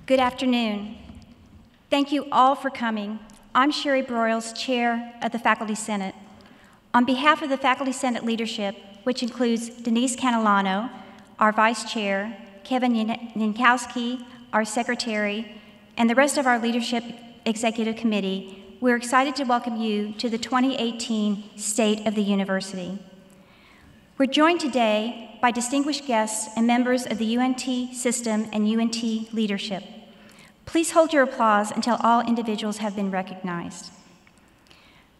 Good afternoon. Thank you all for coming. I'm Sherry Broyles, Chair of the Faculty Senate. On behalf of the Faculty Senate leadership, which includes Denise Canilano, our Vice Chair, Kevin Yankowski, our Secretary, and the rest of our Leadership Executive Committee, we're excited to welcome you to the 2018 State of the University. We're joined today by distinguished guests and members of the UNT system and UNT leadership. Please hold your applause until all individuals have been recognized.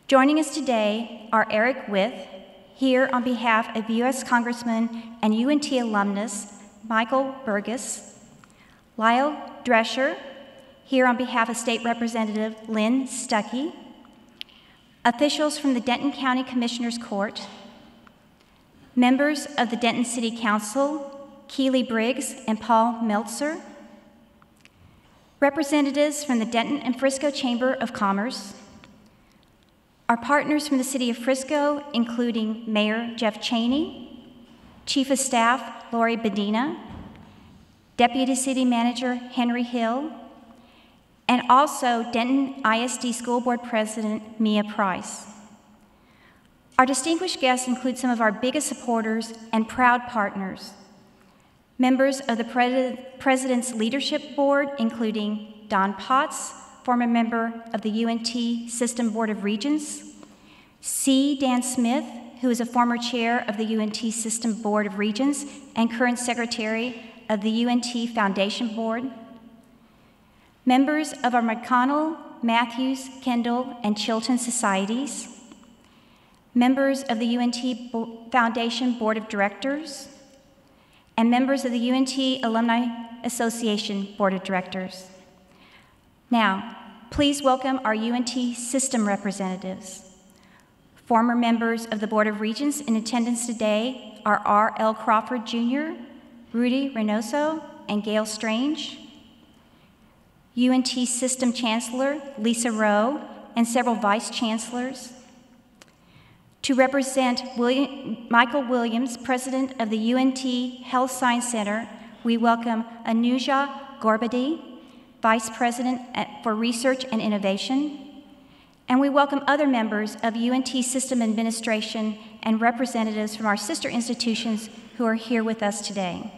Joining us today are Eric With, here on behalf of U.S. Congressman and UNT alumnus Michael Burgess, Lyle Drescher, here on behalf of State Representative Lynn Stuckey, officials from the Denton County Commissioner's Court, members of the Denton City Council, Keely Briggs and Paul Meltzer, representatives from the Denton and Frisco Chamber of Commerce, our partners from the City of Frisco, including Mayor Jeff Cheney, Chief of Staff Lori Bedina, Deputy City Manager Henry Hill, and also Denton ISD School Board President Mia Price. Our distinguished guests include some of our biggest supporters and proud partners. Members of the President's Leadership Board, including Don Potts, former member of the UNT System Board of Regents, C. Dan Smith, who is a former chair of the UNT System Board of Regents and current secretary of the UNT Foundation Board, members of our McConnell, Matthews, Kendall, and Chilton societies, members of the UNT Foundation Board of Directors, and members of the UNT Alumni Association Board of Directors. Now, please welcome our UNT system representatives. Former members of the Board of Regents in attendance today are R.L. Crawford Jr., Rudy Reynoso, and Gail Strange, UNT System Chancellor Lisa Rowe, and several Vice Chancellors. To represent Michael Williams, President of the UNT Health Science Center, we welcome Anuja Gorbadi, Vice President for Research and Innovation, and we welcome other members of UNT System Administration and representatives from our sister institutions who are here with us today.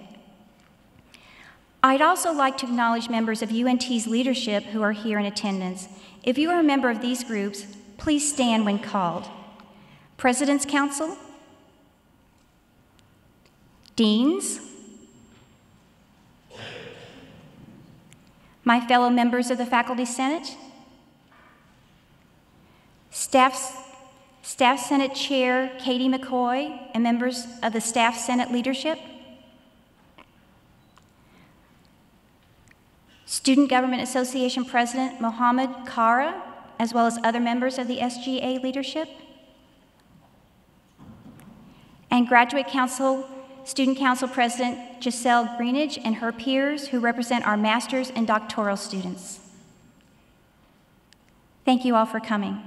I'd also like to acknowledge members of UNT's leadership who are here in attendance. If you are a member of these groups, please stand when called. President's Council, Deans, my fellow members of the Faculty Senate, Staff Senate Chair Katie McCoy, and members of the Staff Senate leadership, Student Government Association President Mohammed Kara, as well as other members of the SGA leadership, and Graduate Council, Student Council President Giselle Greenidge and her peers who represent our master's and doctoral students. Thank you all for coming.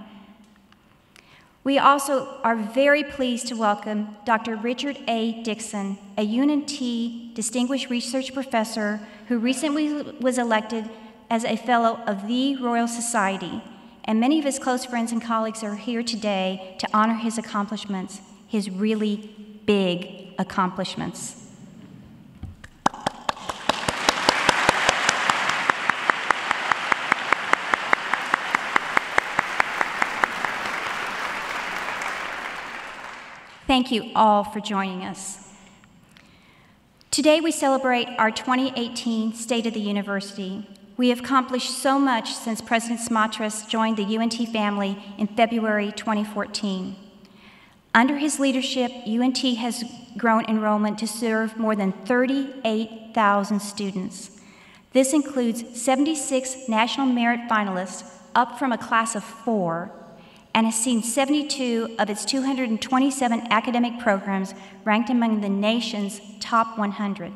We also are very pleased to welcome Dr. Richard A. Dixon, a UNT Distinguished Research Professor who recently was elected as a Fellow of the Royal Society, and many of his close friends and colleagues are here today to honor his accomplishments, his really big accomplishments. Thank you all for joining us. Today we celebrate our 2018 State of the University. We have accomplished so much since President Smatresk joined the UNT family in February 2014. Under his leadership, UNT has grown enrollment to serve more than 38,000 students. This includes 76 National Merit finalists, up from a class of 4, and has seen 72 of its 227 academic programs ranked among the nation's top 100.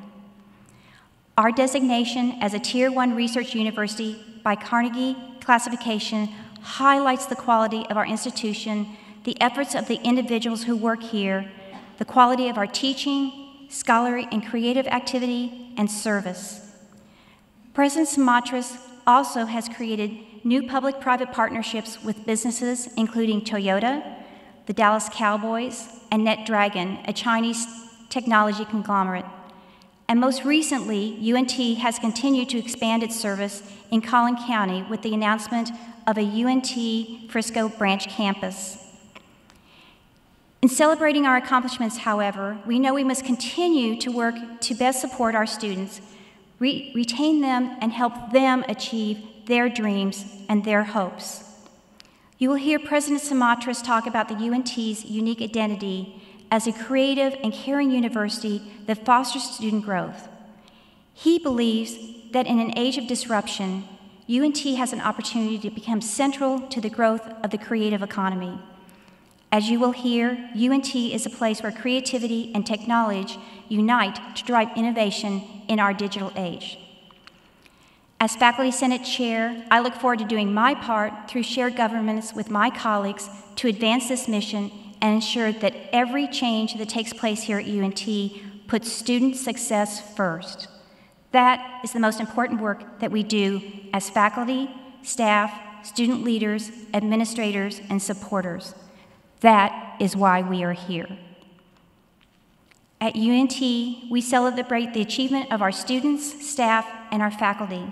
Our designation as a Tier 1 research university by Carnegie classification highlights the quality of our institution, the efforts of the individuals who work here, the quality of our teaching, scholarly and creative activity, and service. President Smatresk also has created new public-private partnerships with businesses including Toyota, the Dallas Cowboys, and NetDragon, a Chinese technology conglomerate. And most recently, UNT has continued to expand its service in Collin County with the announcement of a UNT Frisco branch campus. In celebrating our accomplishments, however, we know we must continue to work to best support our students, retain them, and help them achieve their dreams and their hopes. You will hear President Smatresk talk about the UNT's unique identity as a creative and caring university that fosters student growth. He believes that in an age of disruption, UNT has an opportunity to become central to the growth of the creative economy. As you will hear, UNT is a place where creativity and technology unite to drive innovation in our digital age. As Faculty Senate Chair, I look forward to doing my part through shared governance with my colleagues to advance this mission and ensure that every change that takes place here at UNT puts student success first. That is the most important work that we do as faculty, staff, student leaders, administrators, and supporters. That is why we are here. At UNT, we celebrate the achievement of our students, staff, and our faculty.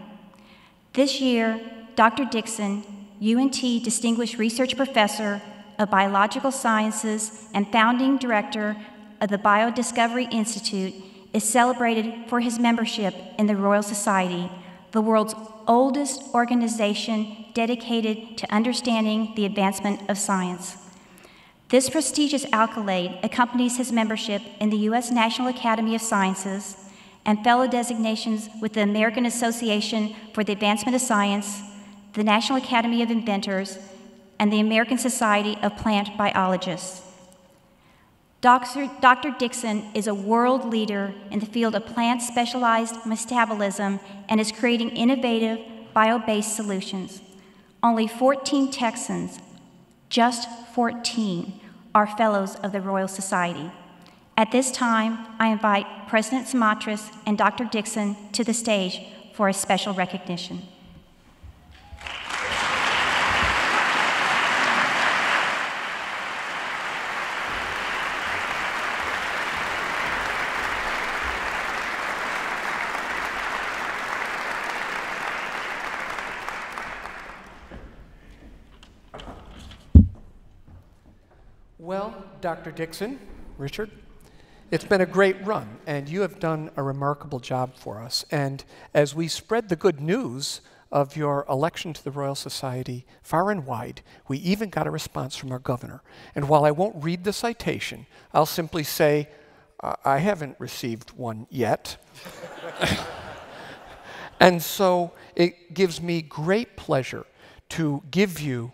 This year, Dr. Dixon, UNT Distinguished Research Professor of Biological Sciences and founding director of the Biodiscovery Institute, is celebrated for his membership in the Royal Society, the world's oldest organization dedicated to understanding the advancement of science. This prestigious accolade accompanies his membership in the U.S. National Academy of Sciences and fellow designations with the American Association for the Advancement of Science, the National Academy of Inventors, and the American Society of Plant Biologists. Dr. Dixon is a world leader in the field of plant-specialized metabolism and is creating innovative bio-based solutions. Only 14 Texans, just 14, are fellows of the Royal Society. At this time, I invite President Smatresk and Dr. Dixon to the stage for a special recognition. Well, Dr. Dixon, Richard, it's been a great run, and you have done a remarkable job for us. And as we spread the good news of your election to the Royal Society far and wide, we even got a response from our governor. And while I won't read the citation, I'll simply say, I haven't received one yet. And so it gives me great pleasure to give you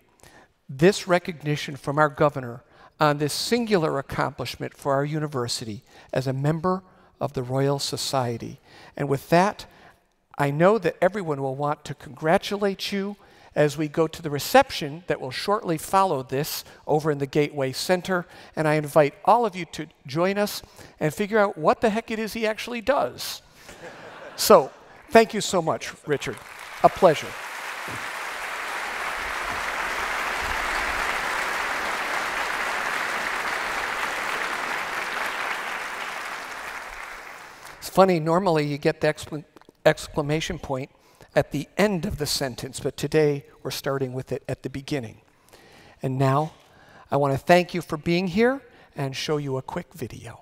this recognition from our governor on this singular accomplishment for our university as a member of the Royal Society. And with that, I know that everyone will want to congratulate you as we go to the reception that will shortly follow this over in the Gateway Center. And I invite all of you to join us and figure out what the heck it is he actually does. So, thank you so much, Richard. A pleasure. It's funny, normally you get the exclamation point at the end of the sentence, but today we're starting with it at the beginning. And now, I want to thank you for being here and show you a quick video.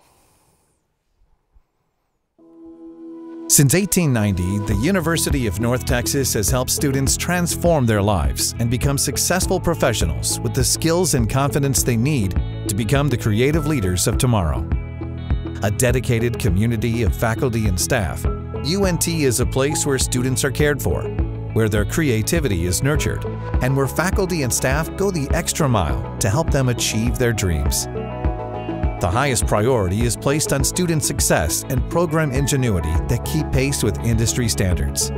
Since 1890, the University of North Texas has helped students transform their lives and become successful professionals with the skills and confidence they need to become the creative leaders of tomorrow. A dedicated community of faculty and staff, UNT is a place where students are cared for, where their creativity is nurtured, and where faculty and staff go the extra mile to help them achieve their dreams. The highest priority is placed on student success and program ingenuity that keep pace with industry standards.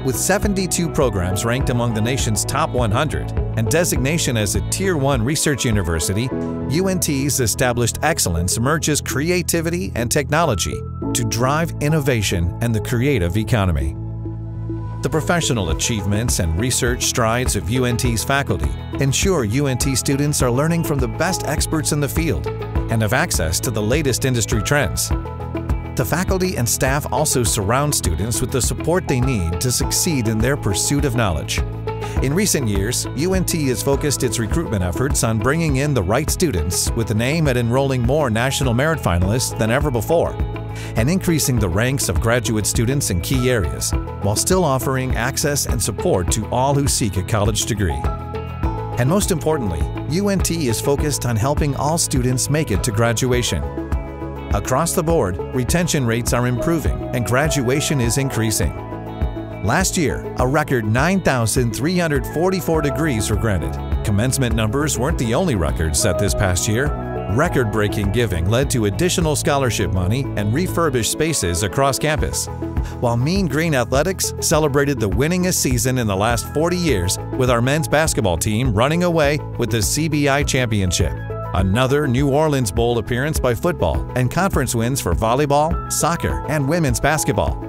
With 72 programs ranked among the nation's top 100 and designation as a Tier 1 research university, UNT's established excellence merges creativity and technology to drive innovation and the creative economy. The professional achievements and research strides of UNT's faculty ensure UNT students are learning from the best experts in the field and have access to the latest industry trends. The faculty and staff also surround students with the support they need to succeed in their pursuit of knowledge. In recent years, UNT has focused its recruitment efforts on bringing in the right students with an aim at enrolling more national merit finalists than ever before, and increasing the ranks of graduate students in key areas, while still offering access and support to all who seek a college degree. And most importantly, UNT is focused on helping all students make it to graduation. Across the board, retention rates are improving and graduation is increasing. Last year, a record 9,344 degrees were granted. Commencement numbers weren't the only records set this past year. Record-breaking giving led to additional scholarship money and refurbished spaces across campus, while Mean Green Athletics celebrated the winningest season in the last 40 years with our men's basketball team running away with the CBI championship. Another New Orleans Bowl appearance by football and conference wins for volleyball, soccer, and women's basketball.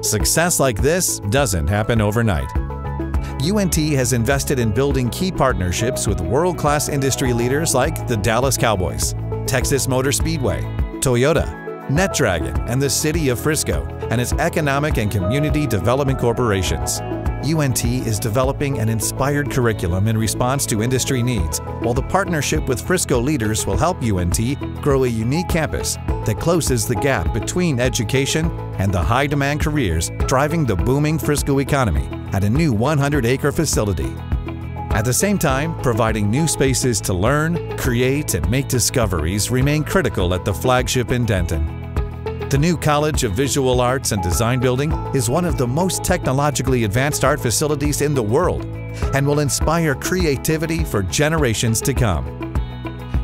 Success like this doesn't happen overnight. UNT has invested in building key partnerships with world-class industry leaders like the Dallas Cowboys, Texas Motor Speedway, Toyota, NetDragon, and the City of Frisco and its economic and community development corporations. UNT is developing an inspired curriculum in response to industry needs, while the partnership with Frisco leaders will help UNT grow a unique campus that closes the gap between education and the high-demand careers driving the booming Frisco economy at a new 100-acre facility. At the same time, providing new spaces to learn, create, and make discoveries remain critical at the flagship in Denton. The new College of Visual Arts and Design building is one of the most technologically advanced art facilities in the world and will inspire creativity for generations to come.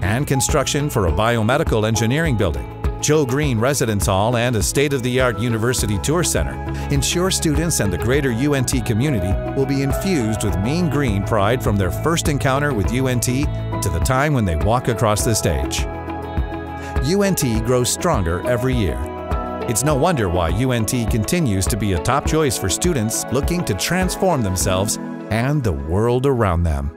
And construction for a biomedical engineering building, Joe Green Residence Hall, and a state-of-the-art university tour center ensure students and the greater UNT community will be infused with mean green pride from their first encounter with UNT to the time when they walk across the stage. UNT grows stronger every year. It's no wonder why UNT continues to be a top choice for students looking to transform themselves and the world around them.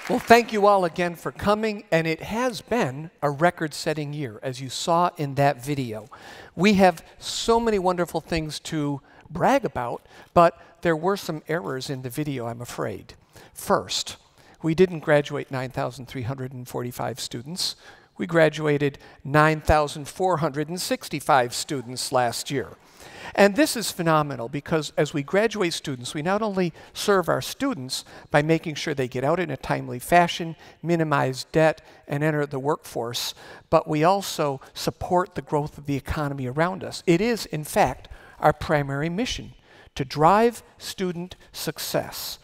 Well, thank you all again for coming, and it has been a record-setting year, as you saw in that video. We have so many wonderful things to brag about, but there were some errors in the video, I'm afraid. First, we didn't graduate 9,345 students. We graduated 9,465 students last year. And this is phenomenal because as we graduate students, we not only serve our students by making sure they get out in a timely fashion, minimize debt, and enter the workforce, but we also support the growth of the economy around us. It is, in fact, our primary mission to drive student success.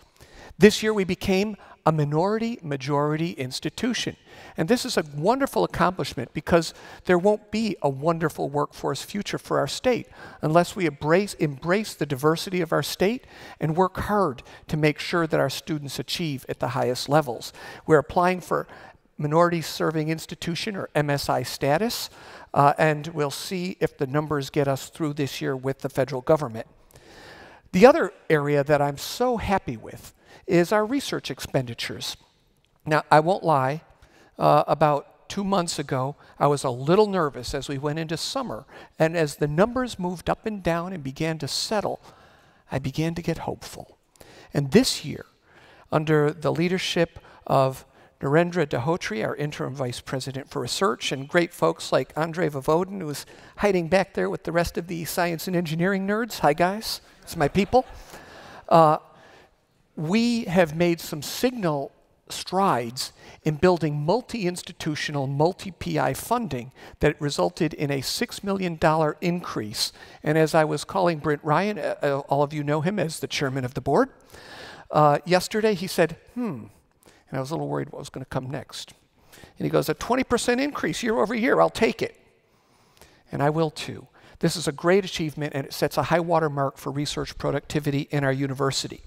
This year we became a minority-majority institution. And this is a wonderful accomplishment because there won't be a wonderful workforce future for our state unless we embrace the diversity of our state and work hard to make sure that our students achieve at the highest levels. We're applying for Minority Serving Institution, or MSI status, and we'll see if the numbers get us through this year with the federal government. The other area that I'm so happy with is our research expenditures. Now, I won't lie, about 2 months ago, I was a little nervous as we went into summer, and as the numbers moved up and down and began to settle, I began to get hopeful. And this year, under the leadership of Narendra Dahotri, our interim vice president for research, and great folks like Andrei Vovodin, who is hiding back there with the rest of the science and engineering nerds. Hi, guys. It's my people. We have made some signal strides in building multi-institutional, multi-PI funding that resulted in a $6 million increase. And as I was calling Brent Ryan, all of you know him as the chairman of the board, yesterday he said, and I was a little worried what was going to come next. And he goes, a 20% increase year over year, I'll take it. And I will too. This is a great achievement, and it sets a high water mark for research productivity in our university.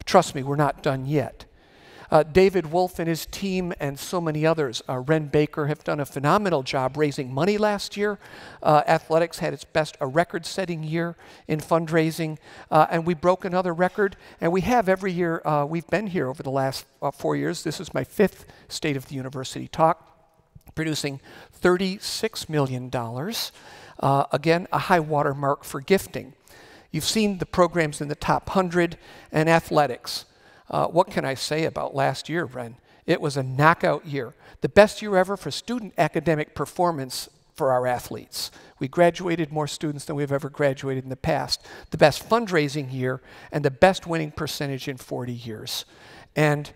Trust me, we're not done yet. David Wolf and his team and so many others, Ren Baker, have done a phenomenal job raising money last year. Athletics had its best, a record-setting year in fundraising, and we broke another record, and we have every year. We've been here over the last 4 years. This is my 5th State of the University talk, producing $36 million. Again, a high water mark for gifting. You've seen the programs in the top 100 and athletics. What can I say about last year, Ren? It was a knockout year. The best year ever for student academic performance for our athletes. We graduated more students than we've ever graduated in the past. The best fundraising year and the best winning percentage in 40 years. And,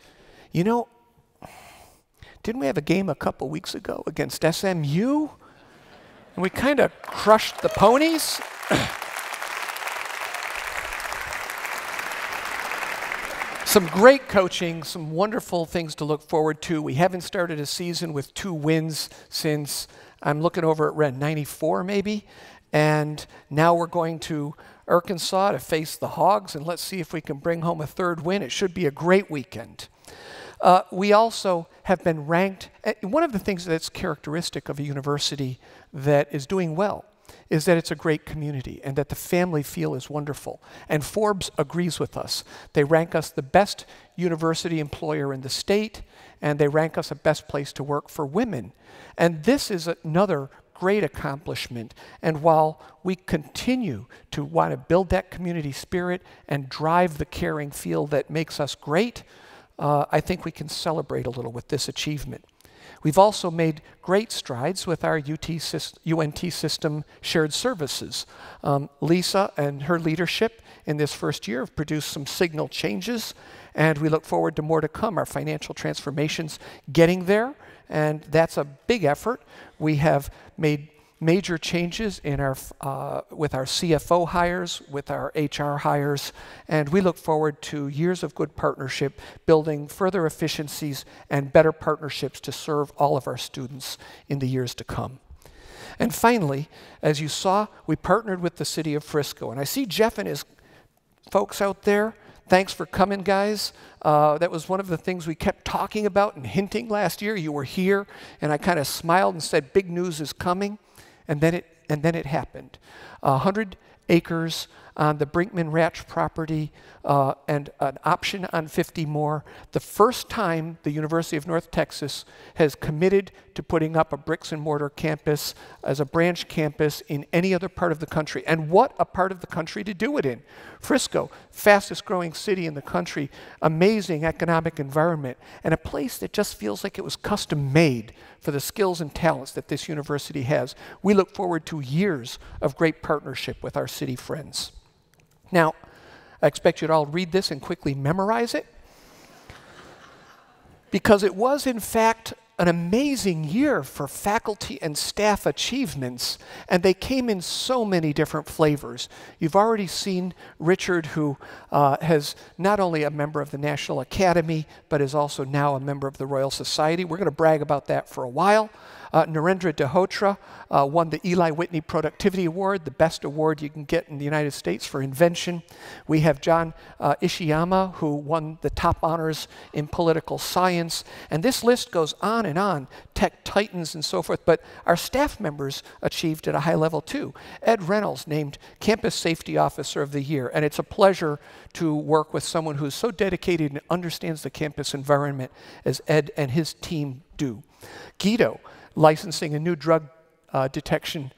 you know, didn't we have a game a couple weeks ago against SMU? And we kind of crushed the ponies. Some great coaching, some wonderful things to look forward to. We haven't started a season with 2 wins since, I'm looking over at Ren, 94 maybe. And now we're going to Arkansas to face the Hogs, and let's see if we can bring home a 3rd win. It should be a great weekend. We also have been ranked. One of the things that's characteristic of a university that is doing well is that it's a great community and that the family feel is wonderful. And Forbes agrees with us. They rank us the best university employer in the state, and they rank us a best place to work for women. And this is another great accomplishment. And while we continue to want to build that community spirit and drive the caring feel that makes us great, I think we can celebrate a little with this achievement. We've also made great strides with our UNT system shared services. Lisa and her leadership in this first year have produced some signal changes, and we look forward to more to come. Our financial transformation's getting there, and that's a big effort. We have made major changes in our, with our CFO hires, with our HR hires, and we look forward to years of good partnership, building further efficiencies and better partnerships to serve all of our students in the years to come. And finally, as you saw, we partnered with the city of Frisco, and I see Jeff and his folks out there. Thanks for coming, guys. That was one of the things we kept talking about and hinting last year. You were here, and I kind of smiled and said, big news is coming. And then it happened. 100 acres on the Brinkman Ranch property and an option on 50 more. The first time the University of North Texas has committed to putting up a bricks and mortar campus as a branch campus in any other part of the country. And what a part of the country to do it in. Frisco, fastest growing city in the country, amazing economic environment, and a place that just feels like it was custom made for the skills and talents that this university has. We look forward to years of great partnership with our city friends. Now, I expect you to all read this and quickly memorize it, because it was, in fact, an amazing year for faculty and staff achievements, and they came in so many different flavors. You've already seen Richard, who has not only a member of the National Academy, but is also now a member of the Royal Society. We're going to brag about that for a while. Narendra Dahotra won the Eli Whitney Productivity Award, the best award you can get in the United States for invention. We have John Ishiyama, who won the top honors in political science. And this list goes on, tech titans and so forth. But our staff members achieved at a high level too. Ed Reynolds named Campus Safety Officer of the Year. And it's a pleasure to work with someone who's so dedicated and understands the campus environment as Ed and his team do. Guido, licensing a new drug detection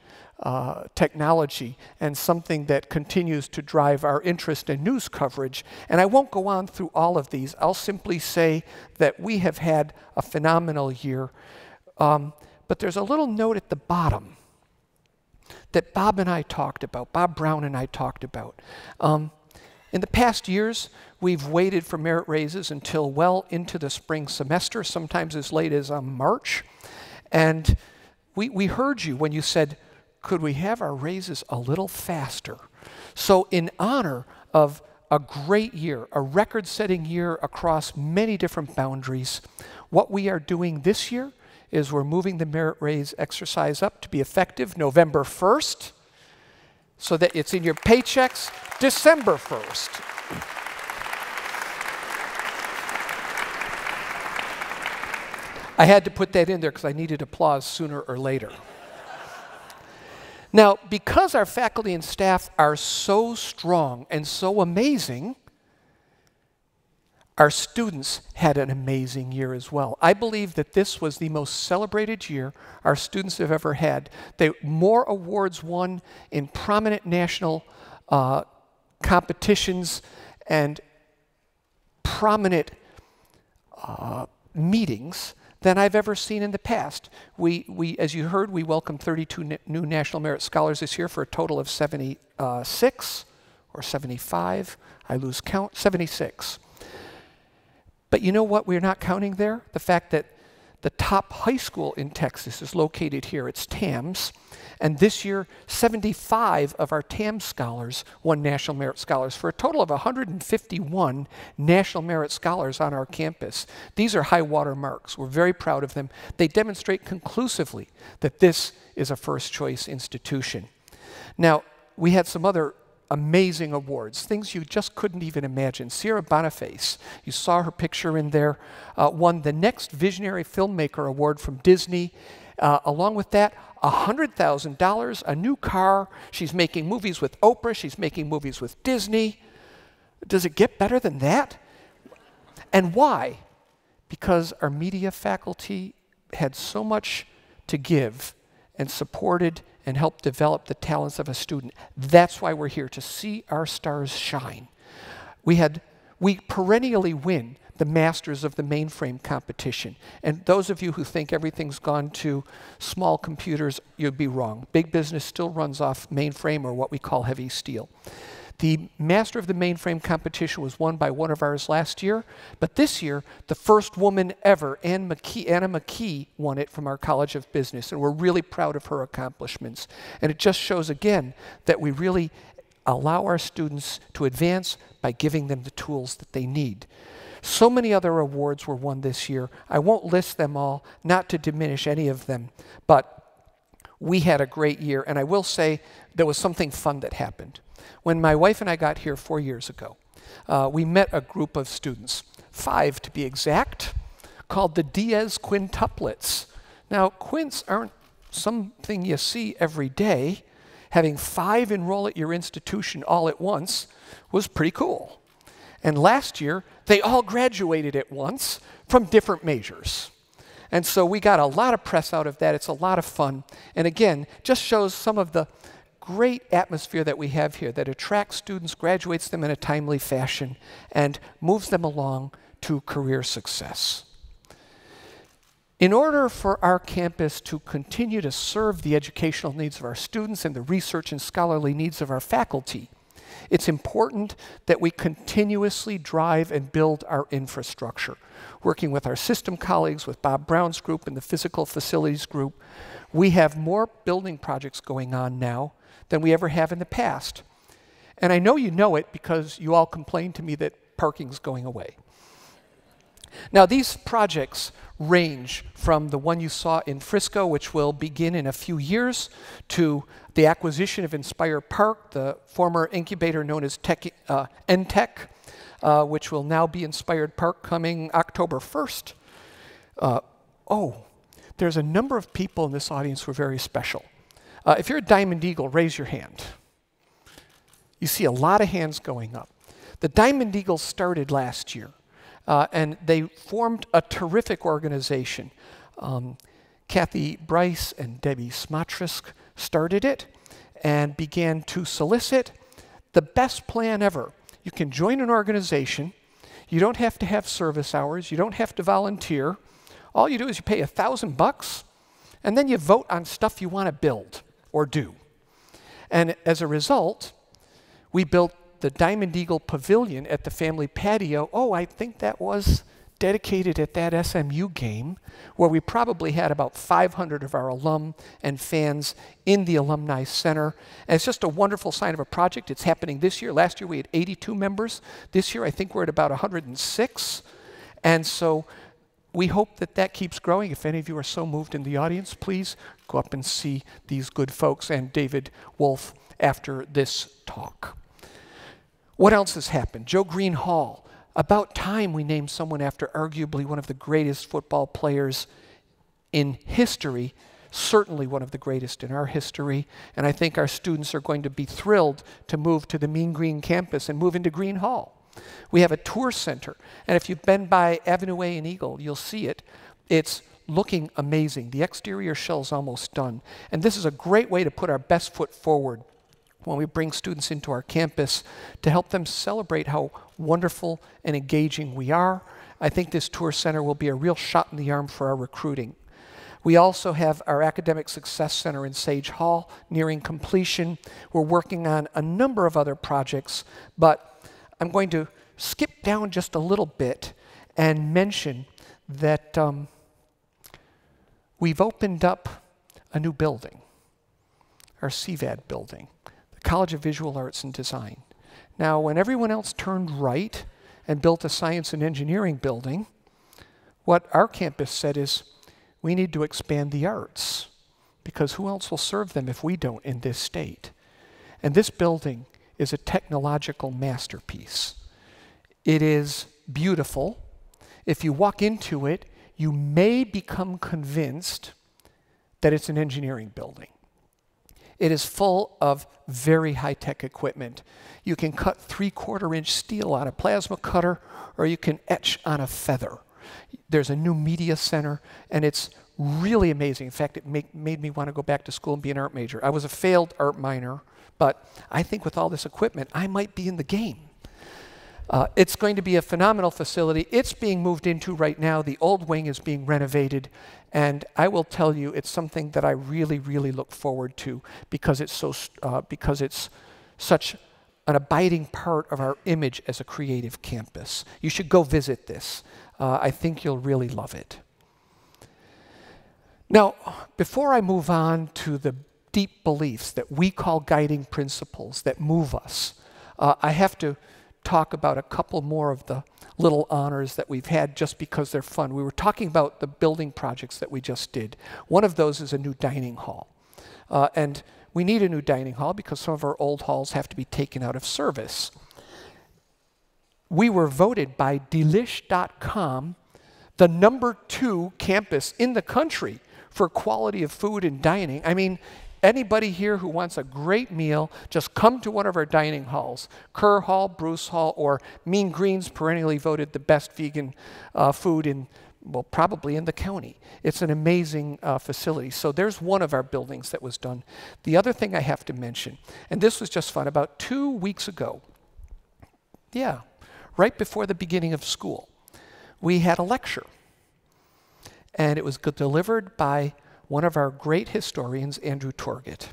technology, and something that continues to drive our interest in news coverage. And I won't go on through all of these. I'll simply say that we have had a phenomenal year. But there's a little note at the bottom that Bob and I talked about, Bob Brown and I talked about. In the past years, we've waited for merit raises until well into the spring semester, sometimes as late as March. And we heard you when you said, could we have our raises a little faster? So in honor of a great year, a record-setting year across many different boundaries, what we are doing this year is we're moving the merit raise exercise up to be effective November 1st, so that it's in your paychecks December 1st. I had to put that in there because I needed applause sooner or later. Now, because our faculty and staff are so strong and so amazing, our students had an amazing year as well. I believe that this was the most celebrated year our students have ever had. More awards won in prominent national competitions and prominent meetings than I've ever seen in the past. We, as you heard, we welcomed 32 new National Merit Scholars this year for a total of 76 or 75. I lose count, 76. But you know what we're not counting there? The fact that the top high school in Texas is located here. It's TAMS. And this year, 75 of our TAMS scholars won National Merit Scholars for a total of 151 National Merit Scholars on our campus. These are high water marks. We're very proud of them. They demonstrate conclusively that this is a first choice institution. Now, we had some other amazing awards, things you just couldn't even imagine. Sierra Boniface, you saw her picture in there, won the Next Visionary Filmmaker Award from Disney. Along with that, $100,000, a new car. She's making movies with Oprah. She's making movies with Disney. Does it get better than that? And why? Because our media faculty had so much to give and supported and helped develop the talents of a student. That's why we're here, to see our stars shine. We perennially win the Masters of the Mainframe competition. And those of you who think everything's gone to small computers, you'd be wrong. Big business still runs off mainframe, or what we call heavy steel. The Master of the Mainframe competition was won by one of ours last year, but this year, the first woman ever, Anna McKee, won it from our College of Business, and we're really proud of her accomplishments. And it just shows again that we really allow our students to advance by giving them the tools that they need. So many other awards were won this year. I won't list them all, not to diminish any of them, but we had a great year, and I will say there was something fun that happened. When my wife and I got here 4 years ago, we met a group of students, 5 to be exact, called the Diaz Quintuplets. Now, quints aren't something you see every day. Having 5 enroll at your institution all at once was pretty cool. And last year, they all graduated at once from different majors. And so we got a lot of press out of that. It's a lot of fun. And again, just shows some of the great atmosphere that we have here that attracts students, graduates them in a timely fashion, and moves them along to career success. In order for our campus to continue to serve the educational needs of our students and the research and scholarly needs of our faculty, it's important that we continuously drive and build our infrastructure. Working with our system colleagues, with Bob Brown's group and the physical facilities group, we have more building projects going on now than we ever have in the past. And I know you know it because you all complain to me that parking's going away. Now, these projects range from the one you saw in Frisco, which will begin in a few years, to the acquisition of Inspire Park, the former incubator known as NTech, which will now be Inspired Park coming October 1st. There's a number of people in this audience who are very special. If you're a Diamond Eagle, raise your hand. You see a lot of hands going up. The Diamond Eagle started last year. And they formed a terrific organization. Kathy Bryce and Debbie Smatresk started it and began to solicit the best plan ever. You can join an organization. You don't have to have service hours. You don't have to volunteer. All you do is you pay $1,000, and then you vote on stuff you want to build or do. And as a result, we built the Diamond Eagle Pavilion at the family patio. I think that was dedicated at that SMU game, where we probably had about 500 of our alum and fans in the Alumni Center. And it's just a wonderful sign of a project. It's happening this year. Last year we had 82 members. This year I think we're at about 106. And so we hope that that keeps growing. If any of you are so moved in the audience, please go up and see these good folks and David Wolf after this talk. What else has happened? Joe Green Hall, About time we named someone after arguably one of the greatest football players in history, certainly one of the greatest in our history, and I think our students are going to be thrilled to move to the Mean Green campus and move into Green Hall. We have a tour center, and if you've been by Avenue A in Eagle, you'll see it. It's looking amazing. The exterior shell's almost done, and this is a great way to put our best foot forward when we bring students into our campus to help them celebrate how wonderful and engaging we are. I think this tour center will be a real shot in the arm for our recruiting. We also have our Academic Success Center in Sage Hall nearing completion. We're working on a number of other projects, but I'm going to skip down just a little bit and mention that we've opened up a new building, our CVAD building, the College of Visual Arts and Design. Now, when everyone else turned right and built a science and engineering building, what our campus said is, we need to expand the arts, because who else will serve them if we don't in this state? And this building is a technological masterpiece. It is beautiful. If you walk into it, you may become convinced that it's an engineering building. It is full of very high-tech equipment. You can cut 3/4-inch steel on a plasma cutter, or you can etch on a feather. There's a new media center, and it's really amazing. In fact, it made me want to go back to school and be an art major. I was a failed art minor, but I think with all this equipment, I might be in the game. It's going to be a phenomenal facility. It's being moved into right now. The old wing is being renovated, and I will tell you, it's something that I really, really look forward to because it's such an abiding part of our image as a creative campus. You should go visit this. I think you'll really love it. Now, before I move on to the deep beliefs that we call guiding principles that move us, I have to talk about a couple more of the little honors that we've had just because they're fun. We were talking about the building projects that we just did. One of those is a new dining hall. And we need a new dining hall because some of our old halls have to be taken out of service. We were voted by Delish.com the #2 campus in the country for quality of food and dining. I mean, anybody here who wants a great meal, just come to one of our dining halls. Kerr Hall, Bruce Hall, or Mean Green's perennially voted the best vegan food in, well, probably in the county. It's an amazing facility. So there's one of our buildings that was done. The other thing I have to mention, and this was just fun, about 2 weeks ago, right before the beginning of school, we had a lecture. And it was delivered by one of our great historians, Andrew Torgett.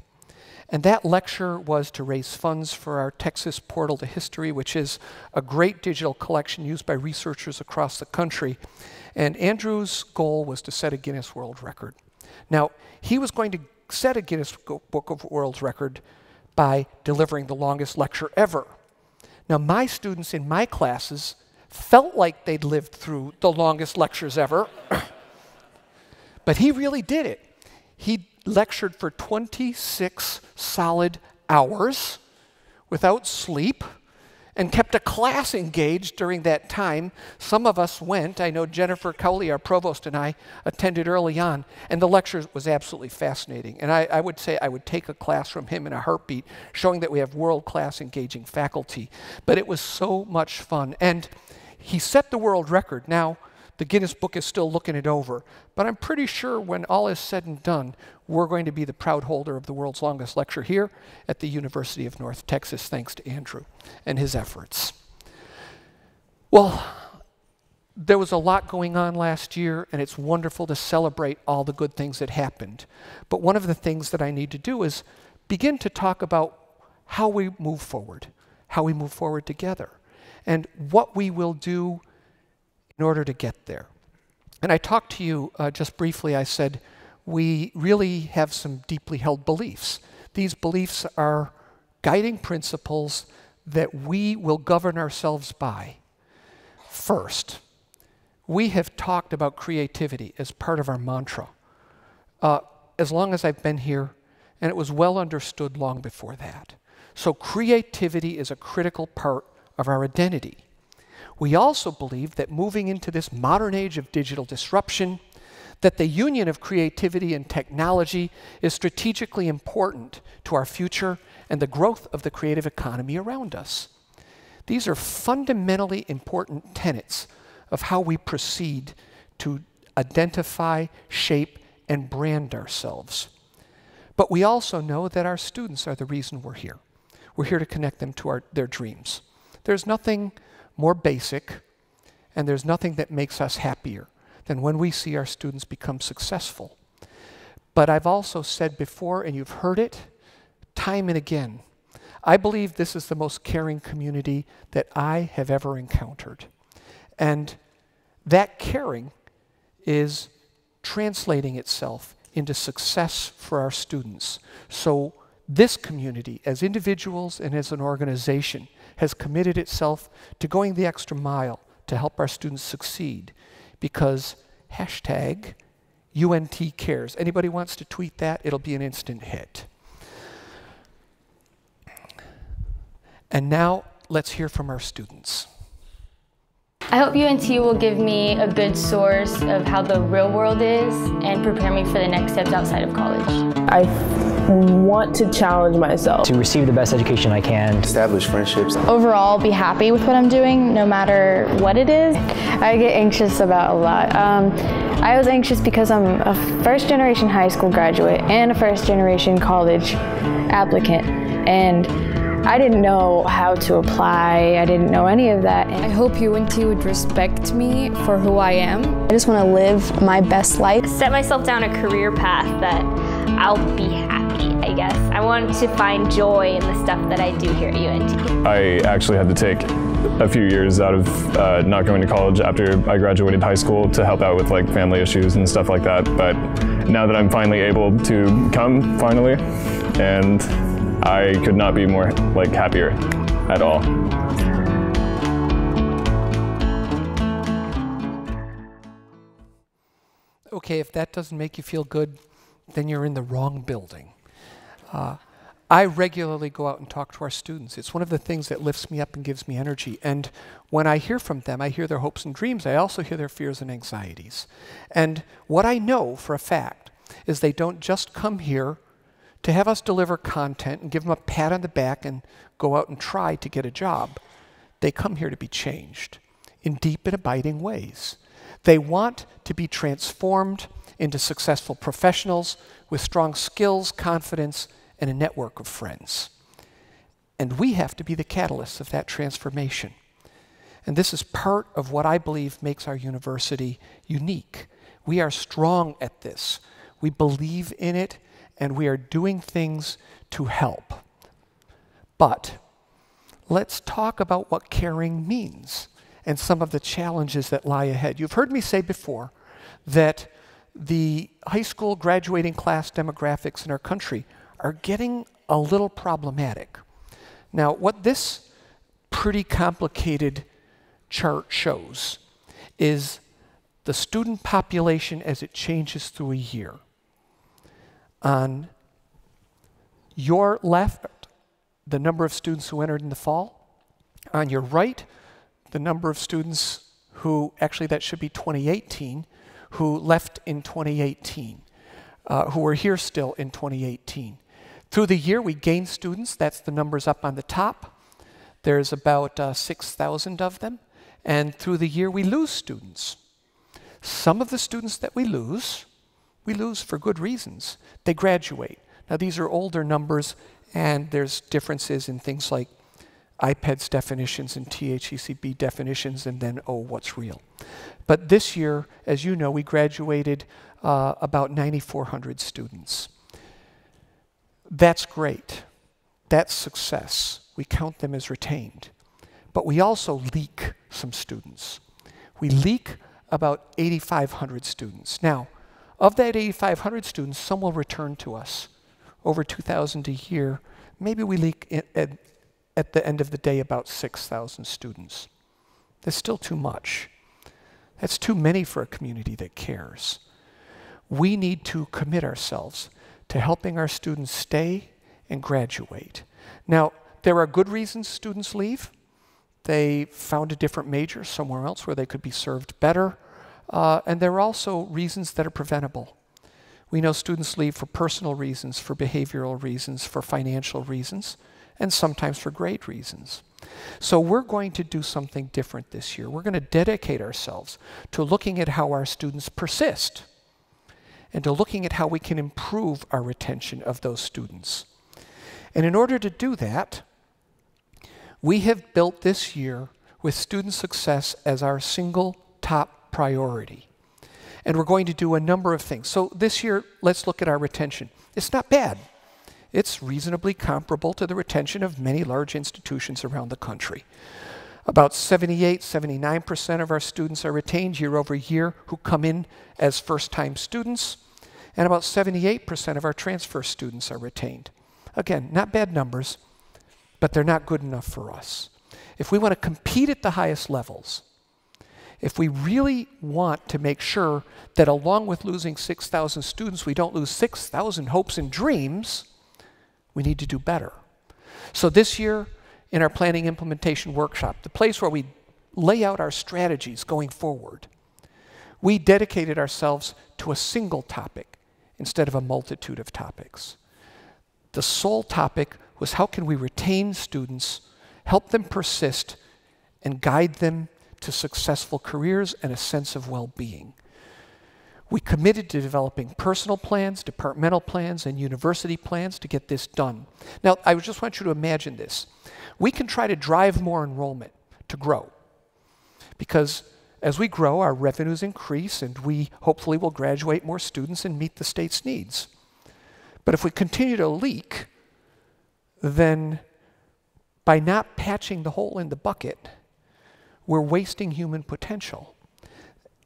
And that lecture was to raise funds for our Texas Portal to History, which is a great digital collection used by researchers across the country. And Andrew's goal was to set a Guinness World Record. Now, he was going to set a Guinness Book of World Record by delivering the longest lecture ever. Now, my students in my classes felt like they'd lived through the longest lectures ever. But he really did it. He lectured for 26 solid hours without sleep and kept a class engaged during that time. Some of us went. I know Jennifer Cowley, our provost, and I attended early on, and the lecture was absolutely fascinating. And I would say I would take a class from him in a heartbeat, showing that we have world-class engaging faculty. But it was so much fun. And he set the world record. Now, the Guinness Book is still looking it over, but I'm pretty sure when all is said and done, we're going to be the proud holder of the world's longest lecture here at the University of North Texas, thanks to Andrew and his efforts. Well, there was a lot going on last year, and it's wonderful to celebrate all the good things that happened. But one of the things that I need to do is begin to talk about how we move forward together, and what we will do in order to get there. And I talked to you just briefly. I said we really have some deeply held beliefs. These beliefs are guiding principles that we will govern ourselves by. First, we have talked about creativity as part of our mantra as long as I've been here, and it was well understood long before that. So creativity is a critical part of our identity. We also believe that moving into this modern age of digital disruption, that the union of creativity and technology is strategically important to our future and the growth of the creative economy around us. These are fundamentally important tenets of how we proceed to identify, shape, and brand ourselves. But we also know that our students are the reason we're here. We're here to connect them to their dreams. There's nothing more basic, and there's nothing that makes us happier than when we see our students become successful. But I've also said before, and you've heard it time and again, I believe this is the most caring community that I have ever encountered. And that caring is translating itself into success for our students. So this community, as individuals and as an organization, has committed itself to going the extra mile to help our students succeed, because hashtag UNT cares. Anybody wants to tweet that, it'll be an instant hit. And now let's hear from our students. I hope UNT will give me a good source of how the real world is and prepare me for the next steps outside of college. I want to challenge myself. To receive the best education I can. Establish friendships. Overall, be happy with what I'm doing, no matter what it is. I get anxious about a lot. I was anxious because I'm a first-generation high school graduate and a first-generation college applicant. And I didn't know how to apply. I didn't know any of that. I hope UNT would respect me for who I am. I just want to live my best life. Set myself down a career path that I'll be happy, I guess. I want to find joy in the stuff that I do here at UNT. I actually had to take a few years out of not going to college after I graduated high school to help out with like family issues and stuff like that. But now that I'm finally able to come, finally, and I could not be more happier at all. Okay, if that doesn't make you feel good, then you're in the wrong building. I regularly go out and talk to our students. It's one of the things that lifts me up and gives me energy. And when I hear from them, I hear their hopes and dreams. I also hear their fears and anxieties. And what I know for a fact is they don't just come here to have us deliver content and give them a pat on the back and go out and try to get a job. They come here to be changed in deep and abiding ways. They want to be transformed into successful professionals with strong skills, confidence, and a network of friends. And we have to be the catalysts of that transformation. And this is part of what I believe makes our university unique. We are strong at this. We believe in it, and we are doing things to help. But let's talk about what caring means and some of the challenges that lie ahead. You've heard me say before that the high school graduating class demographics in our country are getting a little problematic. Now, what this pretty complicated chart shows is the student population as it changes through a year. On your left, the number of students who entered in the fall. On your right, the number of students who, actually that should be 2018, who left in 2018, who were here still in 2018. Through the year, we gained students. That's the numbers up on the top. There's about 6,000 of them. And through the year, we lose students. Some of the students that we lose for good reasons. They graduate. Now, these are older numbers, and there's differences in things like IPEDS definitions and THECB definitions, and then, what's real. But this year, as you know, we graduated about 9,400 students. That's great. That's success. We count them as retained. But we also leak some students. We leak about 8,500 students. Now, of that 8,500 students, some will return to us. Over 2,000 a year. Maybe we leak at the end of the day about 6,000 students. That's still too much. That's too many for a community that cares. We need to commit ourselves to helping our students stay and graduate. Now, there are good reasons students leave, They found a different major somewhere else where they could be served better. And there are also reasons that are preventable. We know students leave for personal reasons, for behavioral reasons, for financial reasons, and sometimes for grade reasons. So we're going to do something different this year. We're going to dedicate ourselves to looking at how our students persist and to looking at how we can improve our retention of those students. And in order to do that, we have built this year with student success as our single top priority. And we're going to do a number of things. So this year, let's look at our retention. It's not bad. It's reasonably comparable to the retention of many large institutions around the country. About 78–79% of our students are retained year over year who come in as first-time students, and about 78% of our transfer students are retained. Again, not bad numbers, but they're not good enough for us. If we want to compete at the highest levels, if we really want to make sure that along with losing 6,000 students, we don't lose 6,000 hopes and dreams, we need to do better. So this year, in our planning implementation workshop, the place where we lay out our strategies going forward, we dedicated ourselves to a single topic instead of a multitude of topics. The sole topic was how can we retain students, help them persist, and guide them to successful careers and a sense of well-being. We committed to developing personal plans, departmental plans, and university plans to get this done. Now, I just want you to imagine this. We can try to drive more enrollment to grow, because as we grow, our revenues increase, and we hopefully will graduate more students and meet the state's needs. But if we continue to leak, then by not patching the hole in the bucket, we're wasting human potential.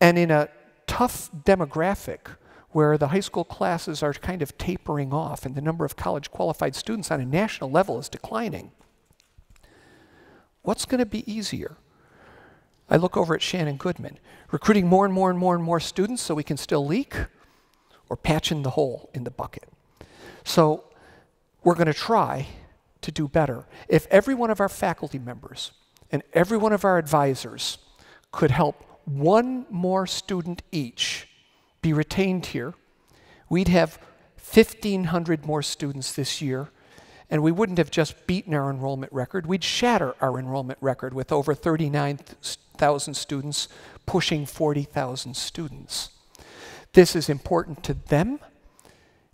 And in a tough demographic where the high school classes are kind of tapering off and the number of college qualified students on a national level is declining, what's going to be easier? I look over at Shannon Goodman, recruiting more and more and more and more students so we can still leak, or patching the hole in the bucket. So we're going to try to do better. If every one of our faculty members and every one of our advisors could help one more student each be retained here, we'd have 1,500 more students this year, and we wouldn't have just beaten our enrollment record, we'd shatter our enrollment record with over 39,000 students, pushing 40,000 students. This is important to them,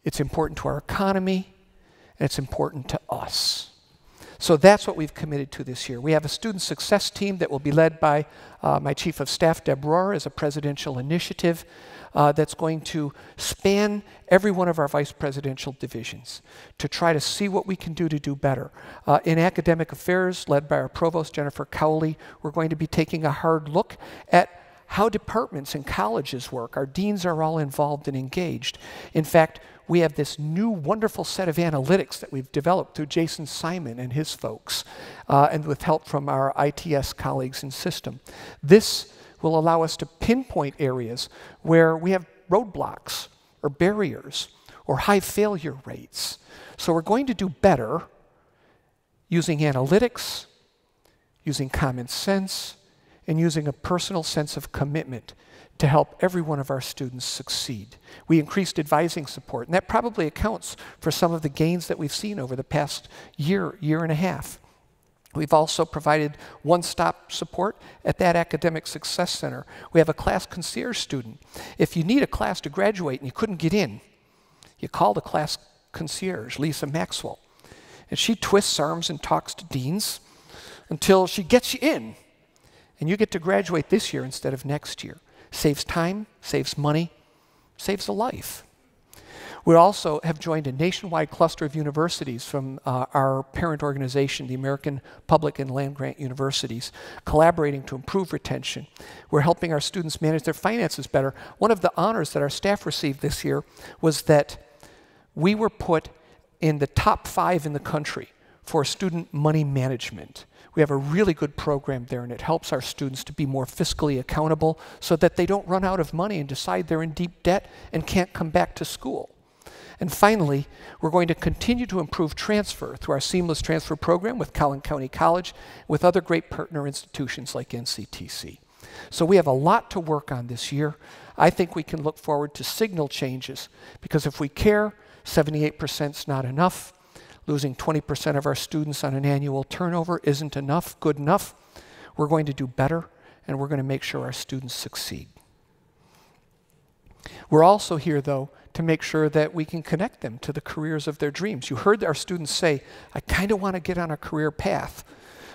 it's important to our economy, and it's important to us. So that's what we've committed to this year. We have a student success team that will be led by my Chief of Staff, Deb Rohr, as a presidential initiative that's going to span every one of our vice presidential divisions to try to see what we can do to do better. In academic affairs, led by our provost, Jennifer Cowley, we're going to be taking a hard look at how departments and colleges work. Our deans are all involved and engaged. In fact, we have this new wonderful set of analytics that we've developed through Jason Simon and his folks, and with help from our ITS colleagues in system. This will allow us to pinpoint areas where we have roadblocks or barriers or high failure rates. So we're going to do better using analytics, using common sense, and using a personal sense of commitment to help every one of our students succeed. We increased advising support, and that probably accounts for some of the gains that we've seen over the past year, year and a half. We've also provided one-stop support at that Academic Success Center. We have a class concierge student. If you need a class to graduate and you couldn't get in, you call the class concierge, Lisa Maxwell, and she twists arms and talks to deans until she gets you in, and you get to graduate this year instead of next year. Saves time, saves money, saves a life. We also have joined a nationwide cluster of universities from our parent organization, the American Public and Land-Grant Universities, collaborating to improve retention. We're helping our students manage their finances better. One of the honors that our staff received this year was that we were put in the top 5 in the country for student money management. We have a really good program there, and it helps our students to be more fiscally accountable so that they don't run out of money and decide they're in deep debt and can't come back to school. And finally, we're going to continue to improve transfer through our seamless transfer program with Collin County College, with other great partner institutions like NCTC. So we have a lot to work on this year. I think we can look forward to signal changes, because if we care, 78% is not enough. Losing 20% of our students on an annual turnover isn't enough, good enough. We're going to do better, and we're going to make sure our students succeed. We're also here, though, to make sure that we can connect them to the careers of their dreams. You heard our students say, I kind of want to get on a career path.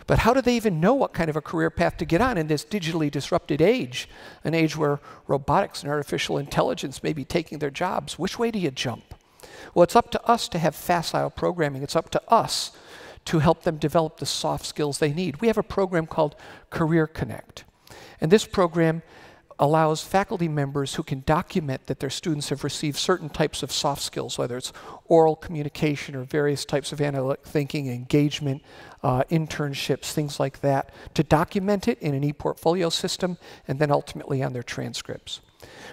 But how do they even know what kind of a career path to get on in this digitally disrupted age, an age where robotics and artificial intelligence may be taking their jobs? Which way do you jump? Well, it's up to us to have facile programming. It's up to us to help them develop the soft skills they need. We have a program called Career Connect. And this program allows faculty members who can document that their students have received certain types of soft skills, whether it's oral communication or various types of analytic thinking, engagement, internships, things like that, to document it in an e-portfolio system and then ultimately on their transcripts.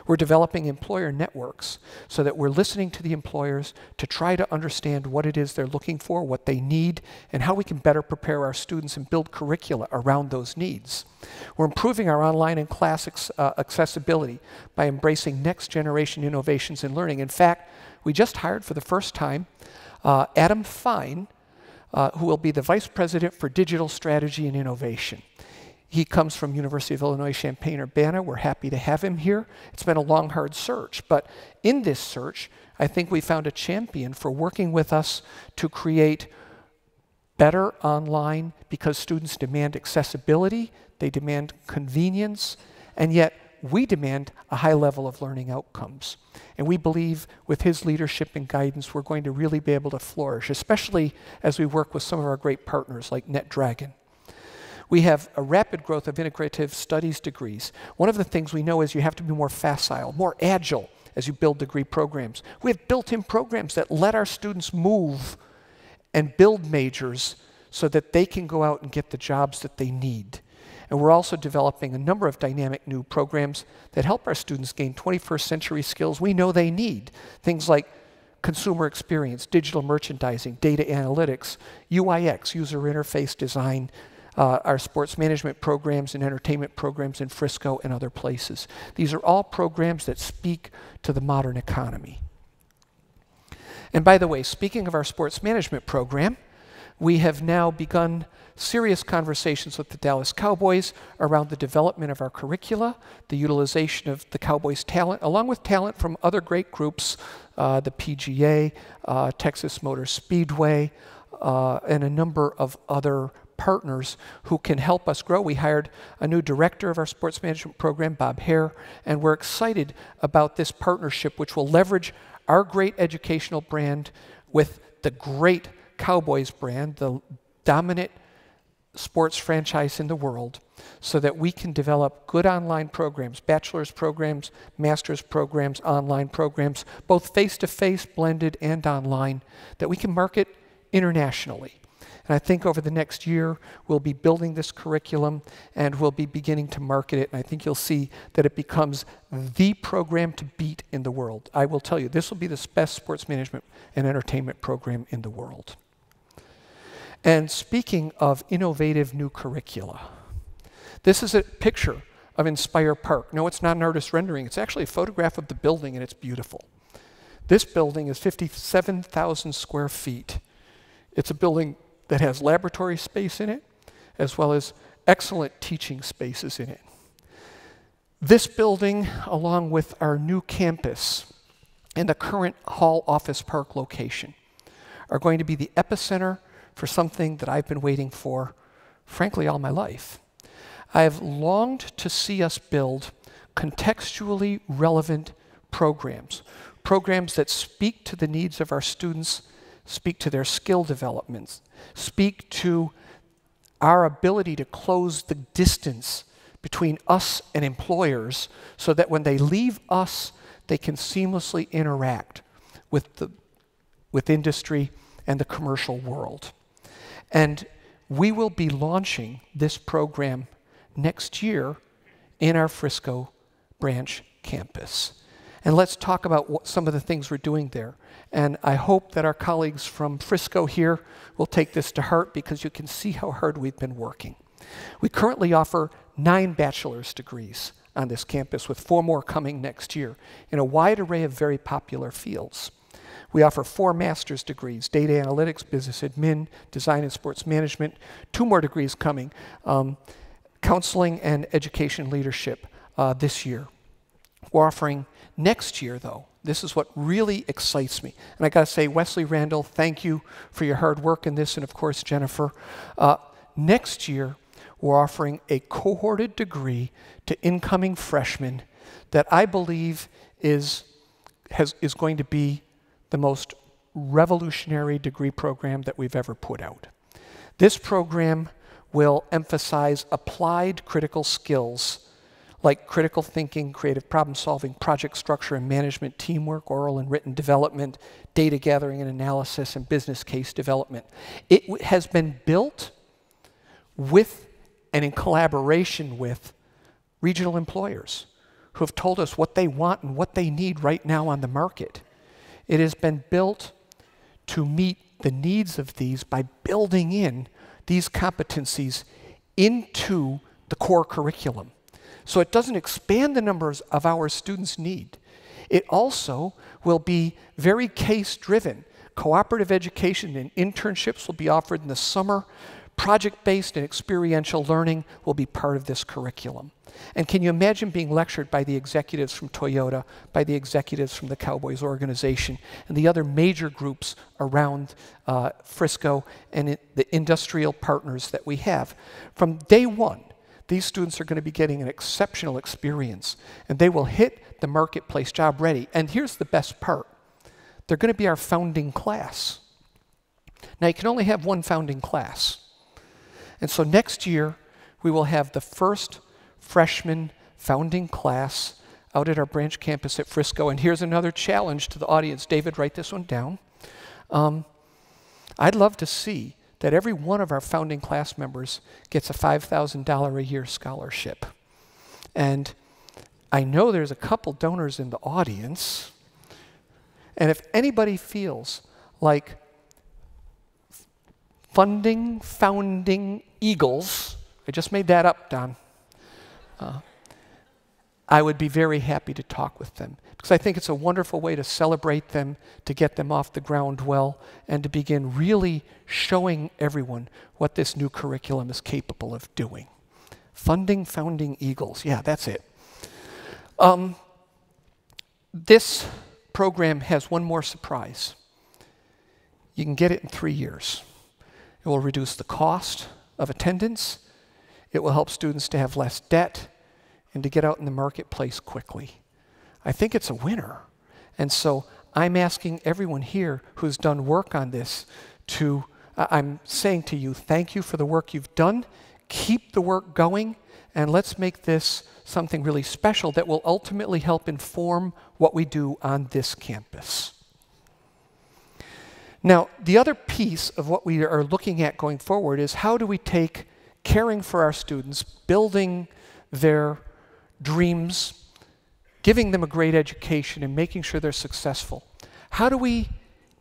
We're developing employer networks so that we're listening to the employers to try to understand what it is they're looking for, what they need, and how we can better prepare our students and build curricula around those needs. We're improving our online and class accessibility by embracing next generation innovations in learning. In fact, we just hired for the first time Adam Fine, who will be the Vice President for Digital Strategy and Innovation. He comes from University of Illinois Champaign-Urbana. We're happy to have him here. It's been a long, hard search, but in this search, I think we found a champion for working with us to create better online, because students demand accessibility, they demand convenience, and yet we demand a high level of learning outcomes. And we believe with his leadership and guidance, we're going to really be able to flourish, especially as we work with some of our great partners like NetDragon. We have a rapid growth of integrative studies degrees. One of the things we know is you have to be more facile, more agile as you build degree programs. We have built-in programs that let our students move and build majors so that they can go out and get the jobs that they need. And we're also developing a number of dynamic new programs that help our students gain 21st century skills we know they need. Things like consumer experience, digital merchandising, data analytics, UIX, user interface design, our sports management programs and entertainment programs in Frisco and other places. These are all programs that speak to the modern economy. And by the way, speaking of our sports management program, we have now begun serious conversations with the Dallas Cowboys around the development of our curricula, the utilization of the Cowboys' talent, along with talent from other great groups, the PGA, Texas Motor Speedway, and a number of other partners who can help us grow. We hired a new director of our sports management program, Bob Hare, and we're excited about this partnership, which will leverage our great educational brand with the great Cowboys brand, the dominant sports franchise in the world, so that we can develop good online programs, bachelor's programs, master's programs, online programs, both face-to-face, blended, and online, that we can market internationally. And I think over the next year, we'll be building this curriculum and we'll be beginning to market it. And I think you'll see that it becomes the program to beat in the world. I will tell you, this will be the best sports management and entertainment program in the world. And speaking of innovative new curricula, this is a picture of Inspire Park. No, it's not an artist rendering. It's actually a photograph of the building, and it's beautiful. This building is 57,000 square feet. It's a building that has laboratory space in it, as well as excellent teaching spaces in it. This building, along with our new campus and the current Hall Office Park location, are going to be the epicenter for something that I've been waiting for, frankly, all my life. I have longed to see us build contextually relevant programs, programs that speak to the needs of our students, speak to their skill developments, speak to our ability to close the distance between us and employers so that when they leave us, they can seamlessly interact with industry and the commercial world. And we will be launching this program next year in our Frisco branch campus. And let's talk about some of the things we're doing there. And I hope that our colleagues from Frisco here will take this to heart, because you can see how hard we've been working. We currently offer 9 bachelor's degrees on this campus, with 4 more coming next year in a wide array of very popular fields. We offer 4 master's degrees: data analytics, business admin, design and sports management, 2 more degrees coming, counseling and education leadership this year. We're offering next year, though, this is what really excites me. And I gotta say, Wesley Randall, thank you for your hard work in this, and of course, Jennifer. Next year, we're offering a cohorted degree to incoming freshmen that I believe is going to be the most revolutionary degree program that we've ever put out. This program will emphasize applied critical skills like critical thinking, creative problem solving, project structure and management, teamwork, oral and written development, data gathering and analysis, and business case development. It has been built with and in collaboration with regional employers who have told us what they want and what they need right now on the market. It has been built to meet the needs of these by building in these competencies into the core curriculum. So it doesn't expand the numbers of hours students need. It also will be very case-driven. Cooperative education and internships will be offered in the summer. Project-based and experiential learning will be part of this curriculum. And can you imagine being lectured by the executives from Toyota, by the executives from the Cowboys organization, and the other major groups around Frisco and the industrial partners that we have? From day one, these students are going to be getting an exceptional experience, and they will hit the marketplace job ready. And here's the best part. They're going to be our founding class. Now, you can only have one founding class. And so next year, we will have the first freshman founding class out at our branch campus at Frisco. And here's another challenge to the audience. David, write this one down. I'd love to see that every one of our founding class members gets a $5,000 a year scholarship. And I know there's a couple donors in the audience. And if anybody feels like founding eagles, I just made that up, Don, I would be very happy to talk with them, because I think it's a wonderful way to celebrate them, to get them off the ground well, and to begin really showing everyone what this new curriculum is capable of doing. Founding eagles, yeah, that's it. This program has one more surprise. You can get it in 3 years. It will reduce the cost of attendance. It will help students to have less debt and to get out in the marketplace quickly. I think it's a winner. And so I'm asking everyone here who's done work on this to, I'm saying to you, thank you for the work you've done. Keep the work going, and let's make this something really special that will ultimately help inform what we do on this campus. Now, the other piece of what we are looking at going forward is how do we take caring for our students, building their dreams, giving them a great education, and making sure they're successful. How do we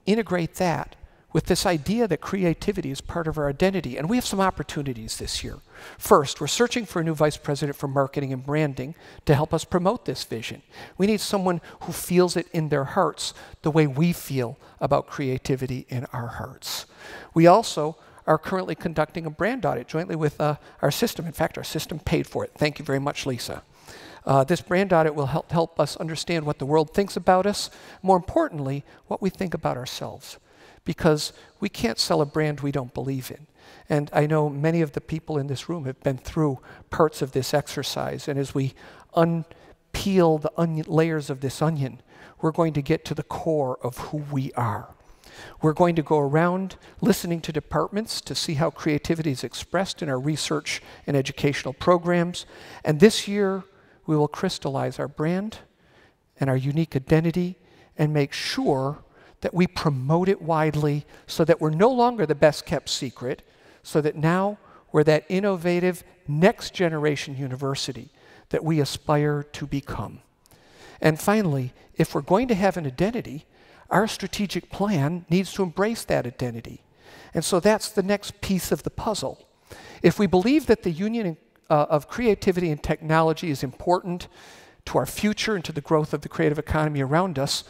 integrate that with this idea that creativity is part of our identity? And we have some opportunities this year. First, we're searching for a new vice president for marketing and branding to help us promote this vision. We need someone who feels it in their hearts the way we feel about creativity in our hearts. We also are currently conducting a brand audit jointly with our system. In fact, our system paid for it. Thank you very much, Lisa. This brand audit will help us understand what the world thinks about us, more importantly, what we think about ourselves. Because we can't sell a brand we don't believe in. And I know many of the people in this room have been through parts of this exercise, and as we unpeel the layers of this onion, we're going to get to the core of who we are. We're going to go around listening to departments to see how creativity is expressed in our research and educational programs. And this year, we will crystallize our brand and our unique identity and make sure that we promote it widely so that we're no longer the best kept secret, so that now we're that innovative next generation university that we aspire to become. And finally, if we're going to have an identity, our strategic plan needs to embrace that identity. And so that's the next piece of the puzzle. If we believe that the union of creativity and technology is important to our future and to the growth of the creative economy around us,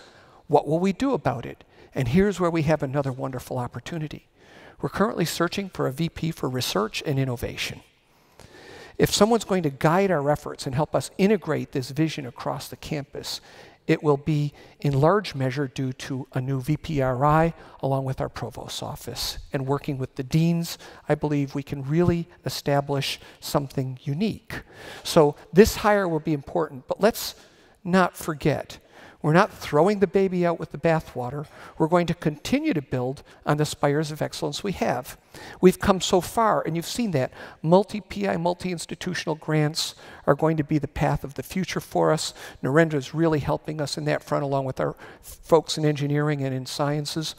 what will we do about it? And here's where we have another wonderful opportunity. We're currently searching for a VP for research and innovation. If someone's going to guide our efforts and help us integrate this vision across the campus, it will be in large measure due to a new VPRI along with our provost's office. And working with the deans, I believe we can really establish something unique. So this hire will be important, but let's not forget, we're not throwing the baby out with the bathwater. We're going to continue to build on the spires of excellence we have. We've come so far, and you've seen that. Multi-PI, multi-institutional grants are going to be the path of the future for us. Narendra is really helping us in that front, along with our folks in engineering and in sciences.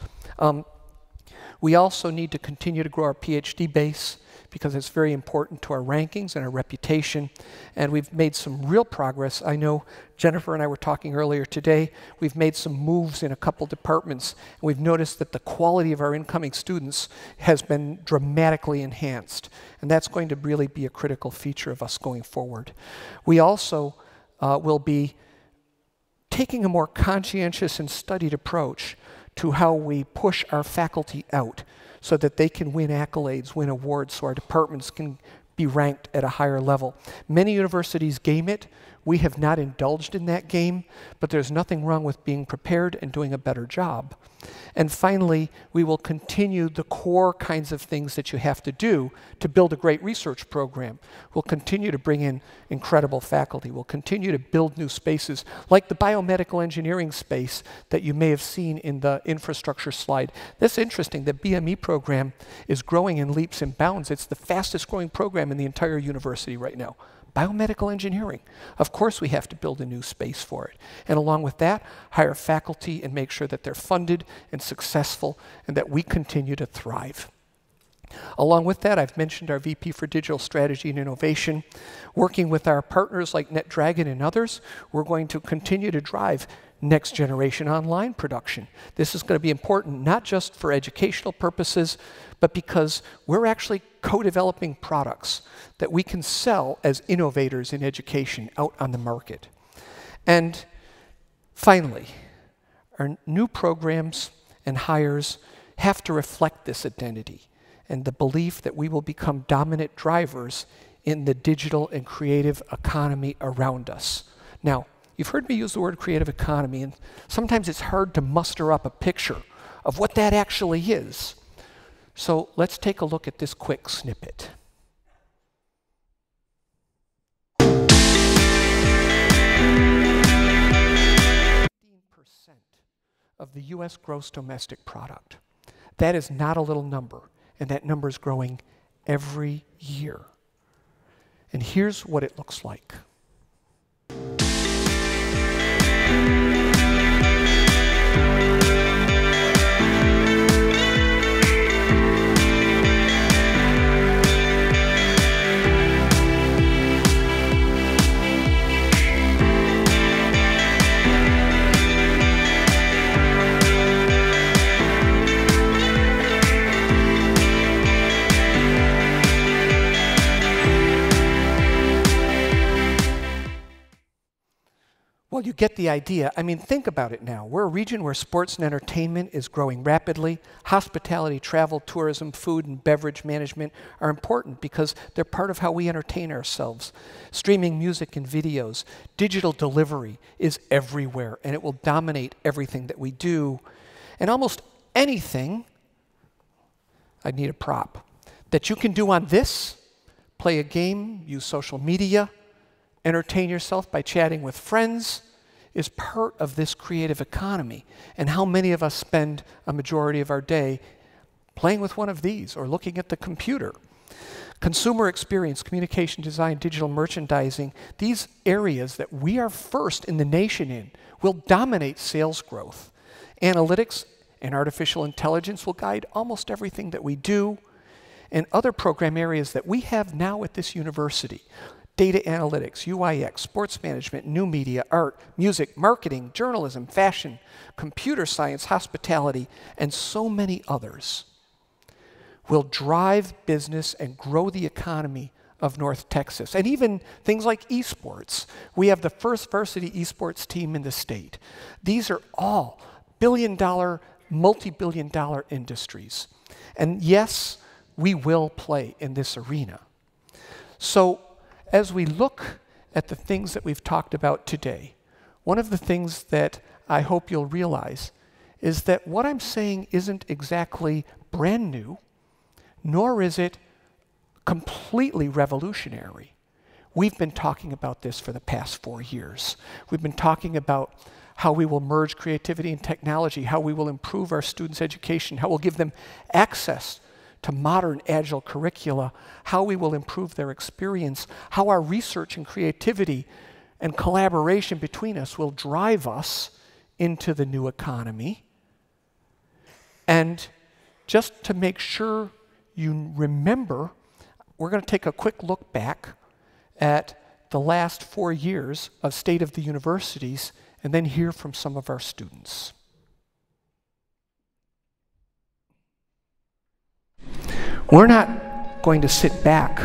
We also need to continue to grow our PhD base, because it's very important to our rankings and our reputation. And we've made some real progress. I know Jennifer and I were talking earlier today. We've made some moves in a couple departments, and we've noticed that the quality of our incoming students has been dramatically enhanced. And that's going to really be a critical feature of us going forward. We also will be taking a more conscientious and studied approach to how we push our faculty out, so that they can win accolades, win awards, so our departments can be ranked at a higher level. Many universities game it. We have not indulged in that game, but there's nothing wrong with being prepared and doing a better job. And finally, we will continue the core kinds of things that you have to do to build a great research program. We'll continue to bring in incredible faculty. We'll continue to build new spaces, like the biomedical engineering space that you may have seen in the infrastructure slide. That's interesting. The BME program is growing in leaps and bounds. It's the fastest growing program in the entire university right now. Biomedical engineering. Of course we have to build a new space for it. And along with that, hire faculty and make sure that they're funded and successful and that we continue to thrive. Along with that, I've mentioned our VP for Digital Strategy and Innovation. Working with our partners like NetDragon and others, we're going to continue to drive next generation online production. This is going to be important not just for educational purposes, but because we're actually co-developing products that we can sell as innovators in education out on the market. And finally, our new programs and hires have to reflect this identity and the belief that we will become dominant drivers in the digital and creative economy around us. Now, you've heard me use the word creative economy, and sometimes it's hard to muster up a picture of what that actually is. So let's take a look at this quick snippet. 15% of the US gross domestic product. That is not a little number, and that number is growing every year. And here's what it looks like. Well, you get the idea. I mean, think about it now. We're a region where sports and entertainment is growing rapidly. Hospitality, travel, tourism, food, and beverage management are important because they're part of how we entertain ourselves. Streaming music and videos, digital delivery is everywhere, and it will dominate everything that we do. And almost anything, I need a prop, that you can do on this, play a game, use social media, entertain yourself by chatting with friends, is part of this creative economy. And how many of us spend a majority of our day playing with one of these or looking at the computer? Consumer experience, communication design, digital merchandising, these areas that we are first in the nation in will dominate sales growth. Analytics and artificial intelligence will guide almost everything that we do. And other program areas that we have now at this university, data analytics, UIX, sports management, new media, art, music, marketing, journalism, fashion, computer science, hospitality, and so many others will drive business and grow the economy of North Texas. And even things like esports. We have the first varsity esports team in the state. These are all billion-dollar, multi-billion-dollar industries. And yes, we will play in this arena. So as we look at the things that we've talked about today, one of the things that I hope you'll realize is that what I'm saying isn't exactly brand new, nor is it completely revolutionary. We've been talking about this for the past 4 years. We've been talking about how we will merge creativity and technology, how we will improve our students' education, how we'll give them access to modern agile curricula, how we will improve their experience, how our research and creativity and collaboration between us will drive us into the new economy. And just to make sure you remember, we're going to take a quick look back at the last 4 years of State of the Universities and then hear from some of our students. We're not going to sit back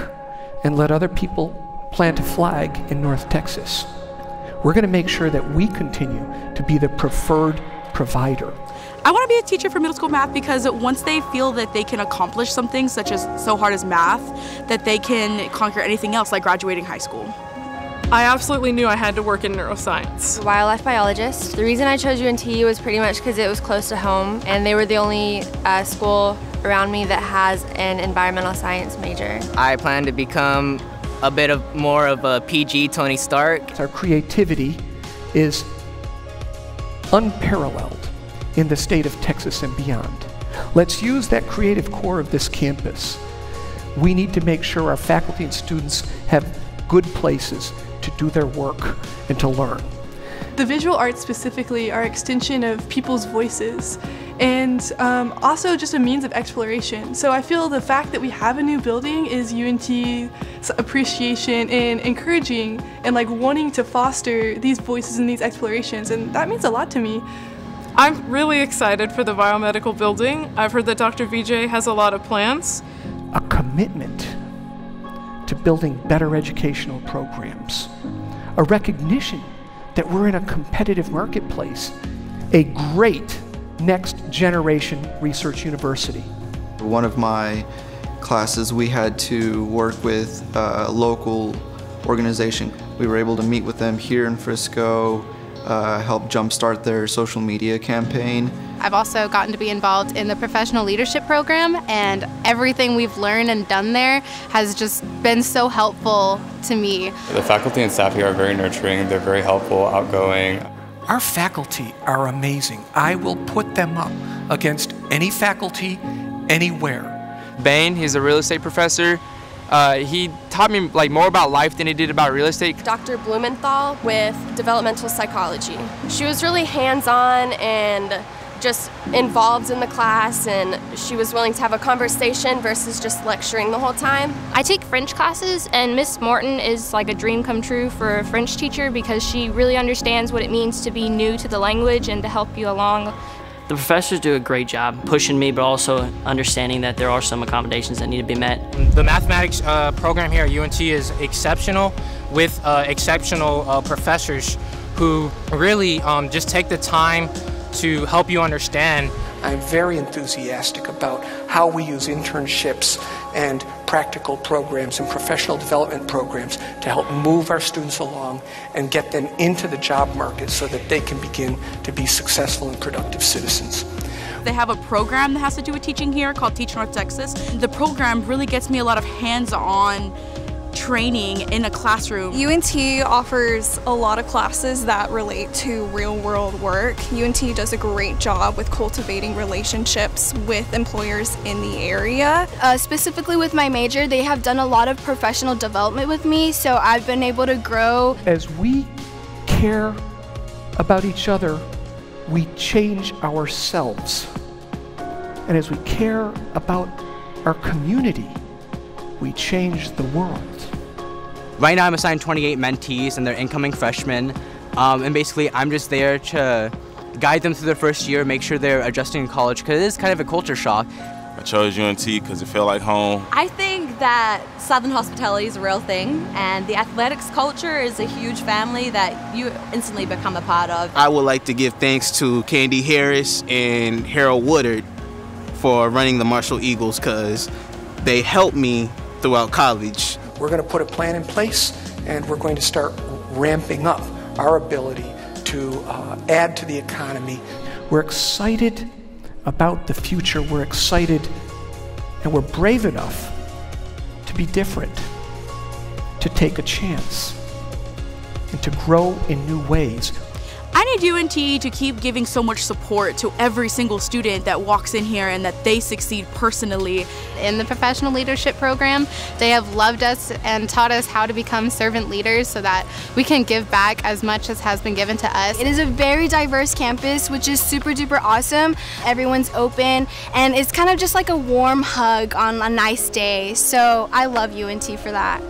and let other people plant a flag in North Texas. We're going to make sure that we continue to be the preferred provider. I want to be a teacher for middle school math because once they feel that they can accomplish something such as so hard as math, that they can conquer anything else like graduating high school. I absolutely knew I had to work in neuroscience. Wildlife biologist. The reason I chose UNT was pretty much because it was close to home and they were the only school around me that has an environmental science major. I plan to become a bit more of a PG Tony Stark. Our creativity is unparalleled in the state of Texas and beyond. Let's use that creative core of this campus. We need to make sure our faculty and students have good places to do their work and to learn. The visual arts specifically are an extension of people's voices and also just a means of exploration. So I feel the fact that we have a new building is UNT's appreciation and encouraging and like wanting to foster these voices and these explorations, and that means a lot to me. I'm really excited for the biomedical building. I've heard that Dr. VJ has a lot of plans. A commitment to building better educational programs, a recognition that we're in a competitive marketplace, a great next generation research university. One of my classes we had to work with a local organization. We were able to meet with them here in Frisco, help jumpstart their social media campaign. I've also gotten to be involved in the professional leadership program, and everything we've learned and done there has just been so helpful to me. The faculty and staff here are very nurturing, they're very helpful, outgoing. Our faculty are amazing. I will put them up against any faculty anywhere. Bain, he's a real estate professor. He taught me more about life than he did about real estate. Dr. Blumenthal with developmental psychology. She was really hands-on and just involved in the class, and she was willing to have a conversation versus just lecturing the whole time. I take French classes, and Miss Morton is like a dream come true for a French teacher because she really understands what it means to be new to the language and to help you along. The professors do a great job pushing me, but also understanding that there are some accommodations that need to be met. The mathematics program here at UNT is exceptional, with exceptional professors who really just take the time to help you understand. I'm very enthusiastic about how we use internships and practical programs and professional development programs to help move our students along and get them into the job market so that they can begin to be successful and productive citizens. They have a program that has to do with teaching here called Teach North Texas. The program really gets me a lot of hands-on training in a classroom. UNT offers a lot of classes that relate to real-world work. UNT does a great job with cultivating relationships with employers in the area. Specifically with my major, they have done a lot of professional development with me, so I've been able to grow. As we care about each other, we change ourselves. And as we care about our community, we change the world. Right now I'm assigned 28 mentees and they're incoming freshmen. And basically I'm just there to guide them through their first year, make sure they're adjusting in college, because it is kind of a culture shock. I chose UNT because it felt like home. I think that Southern hospitality is a real thing, and the athletics culture is a huge family that you instantly become a part of. I would like to give thanks to Candy Harris and Harold Woodard for running the Marshall Eagles, because they helped me throughout college. We're going to put a plan in place, and we're going to start ramping up our ability to add to the economy. We're excited about the future. We're excited and we're brave enough to be different, to take a chance, and to grow in new ways. I need UNT to keep giving so much support to every single student that walks in here and that they succeed personally. In the professional leadership program, they have loved us and taught us how to become servant leaders so that we can give back as much as has been given to us. It is a very diverse campus, which is super duper awesome. Everyone's open, and it's kind of just like a warm hug on a nice day. So I love UNT for that.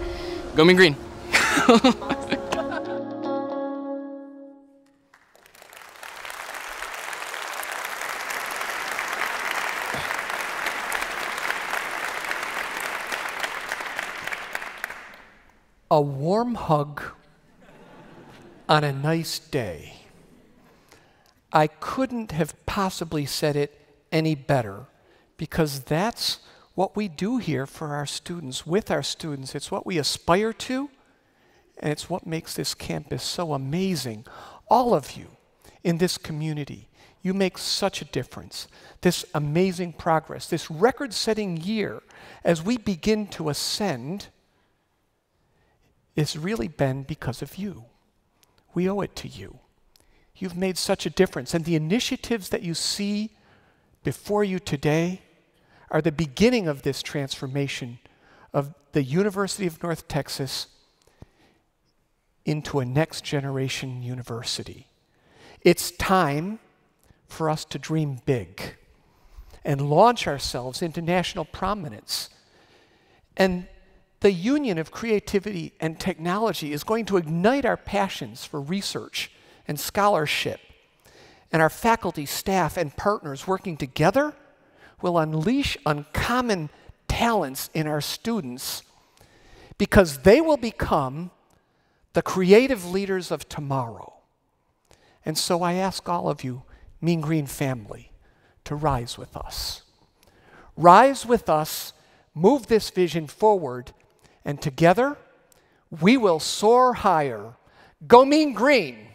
Go Mean Green. A warm hug on a nice day. I couldn't have possibly said it any better, because that's what we do here for our students, with our students. It's what we aspire to, and it's what makes this campus so amazing. All of you in this community, you make such a difference. This amazing progress, this record-setting year, as we begin to ascend, it's really been because of you. We owe it to you. You've made such a difference, and the initiatives that you see before you today are the beginning of this transformation of the University of North Texas into a next generation university. It's time for us to dream big and launch ourselves into national prominence. And the union of creativity and technology is going to ignite our passions for research and scholarship. And our faculty, staff, and partners working together will unleash uncommon talents in our students, because they will become the creative leaders of tomorrow. And so I ask all of you, Mean Green family, to rise with us. Rise with us, move this vision forward, and together, we will soar higher. Go Mean Green!